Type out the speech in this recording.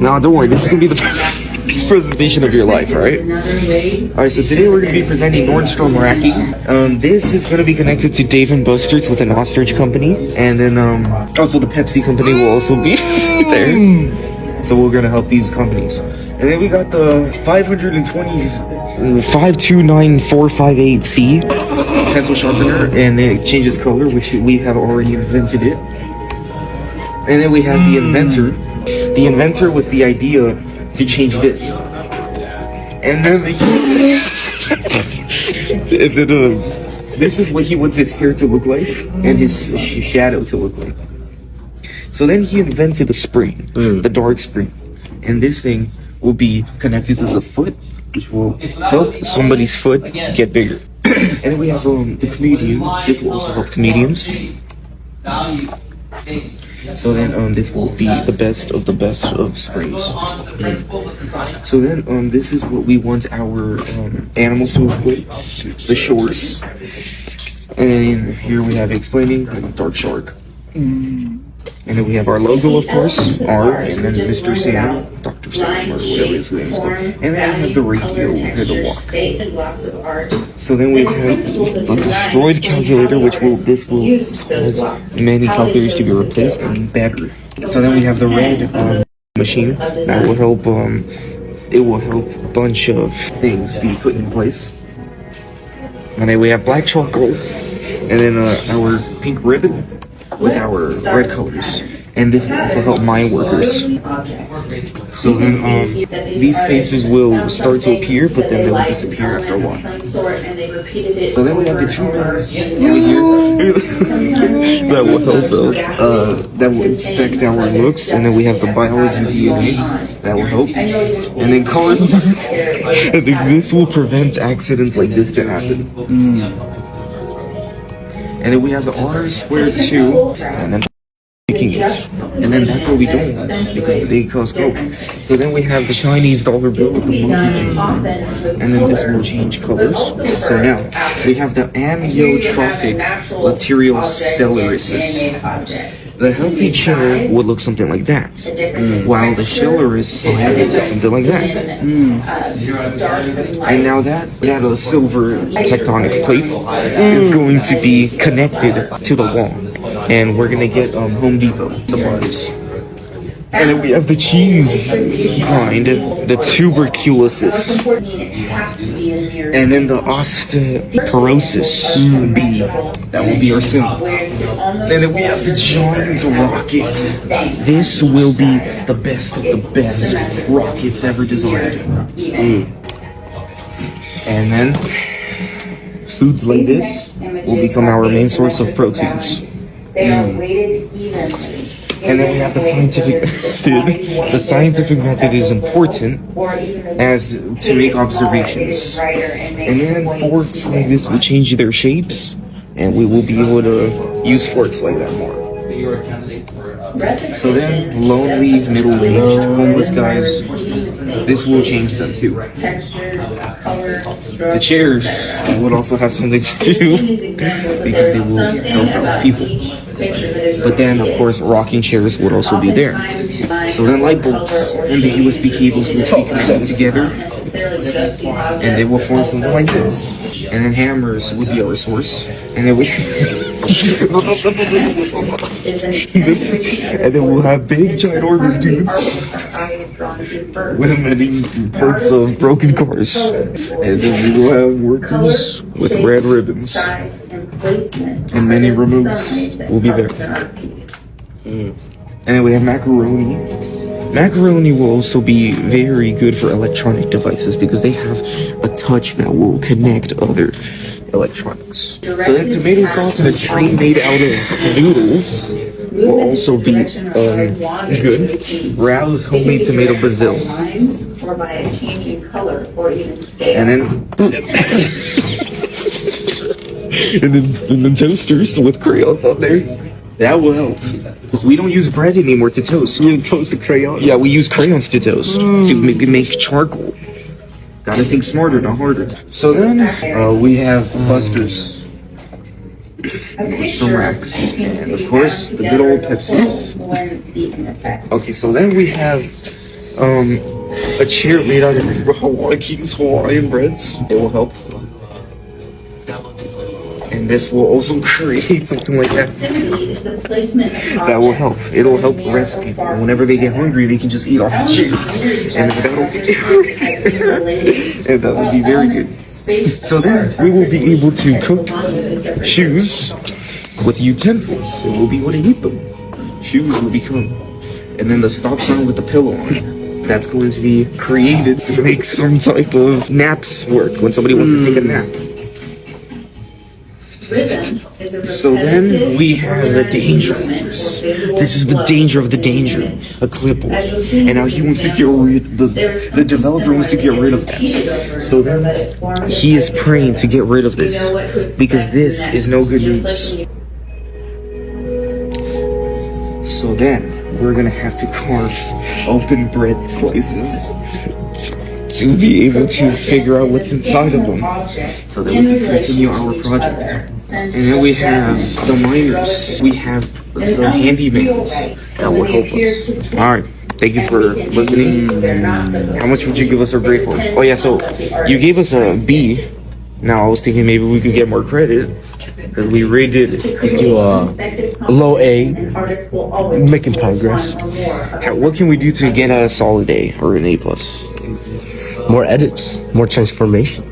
Now, don't worry, this is gonna be the best presentation of your life, alright? Alright, so today we're gonna be presenting Nordstrom Racky. This is gonna be connected to Dave & Buster's with an ostrich company, and then also the Pepsi company will also be there. So we're gonna help these companies. And then we got the 529458C pencil sharpener, and then it changes color, which we have already invented it. And then we have the inventor with the idea to change this. And then this is what he wants his hair to look like and his shadow to look like. So then he invented the spring, the dark spring, and this thing will be connected to the foot, which will help somebody's foot get bigger. And then we have the comedian. This will also help comedians. So then this will be the best of springs. So then this is what we want our animals to look like, the shorts. And here we have explaining dark shark. And then we have our logo, of course, R, and then Mr. Sam, Dr. Sam, or whatever his name is. And then we have the radio here to walk. So then we have the destroyed calculator, this will cause many calculators to be replaced and better. So then we have the red machine that will help, it will help a bunch of things be put in place. And then we have black charcoal, and then our pink ribbon with our red colors, and this will also help mine workers. So then these faces will start to appear, but then they will disappear after a while. So then we have the two men over here that will help us, that will inspect our looks, and then we have the biology DNA that will help, and then color. And this will prevent accidents like this to happen. And then we have the R squared 2, and then picking it. And then that's what we don't want, because they cause scope. So then we have the Chinese dollar bill with the monkey chain. And then this will change colors. So now, we have the amyotrophic lateral sclerosis. The healthy chair would look something like that, while the Schilleris sign would look something like that. And now that a silver tectonic plate is going to be connected to the wall, and we're gonna get Home Depot supplies. And then we have the cheese grind, the tuberculosis, and then the osteoporosis B, that will be our symbol. And then we have the giant rocket. This will be the best of the best rockets ever designed. And then foods like this will become our main source of proteins. They are weighted evenly. And then we have the scientific method. The scientific method is important as to make observations. And then forks like this will change their shapes, and we will be able to use forks like that more. So then, lonely, middle-aged, homeless guys, this will change them too. The chairs would also have something to do, because they will help out people. But then, of course, rocking chairs would also be there. So then light bulbs and the USB cables will be connected together, and they will form something like this. And then hammers would be our source. And then and then we'll have big ginormous dudes with many parts of broken cars. And then we will have workers with red ribbons. And many remotes will be there. And then we have macaroni. Macaroni will also be very good for electronic devices because they have a touch that will connect other electronics. So then tomato sauce and a train made out of noodles will also be good. Rouse homemade tomato basil. And then and then toasters with crayons on there. That will help. Because we don't use bread anymore to toast. You toast a crayon? Yeah, we use crayons to toast. To make charcoal. Gotta think smarter, not harder. So then, we have Buster's. From Racks. And of course, the good old Pepsi's. Okay, so then we have a chair made out of King's Hawaiian breads. It will help. And this will also create something like that. That will help. It'll help rest people. Whenever they get hungry, they can just eat off the chair. And that'll be and that will be very good. So then we will be able to cook shoes with utensils. It will be what I eat them. Shoes will become. And then the stop sign with the pillow on it. That's going to be created to make some type of naps work when somebody wants to take a nap. So then we have the danger horse. This is the danger of the danger, a clipboard. And now he wants to get rid, the developer wants to get rid of that. So then he is praying to get rid of this because this is no good news. So then we're gonna have to carve open bread slices to be able to figure out what's inside of them so that we can continue our project. And then we have the miners, we have the handymans that will help us. Alright, thank you for listening. How much would you give us a grade for? Oh yeah, so you gave us a B. Now I was thinking maybe we could get more credit because we redid it. Let's do a low A, making progress. What can we do to get a solid A or an A plus? More edits, more transformation.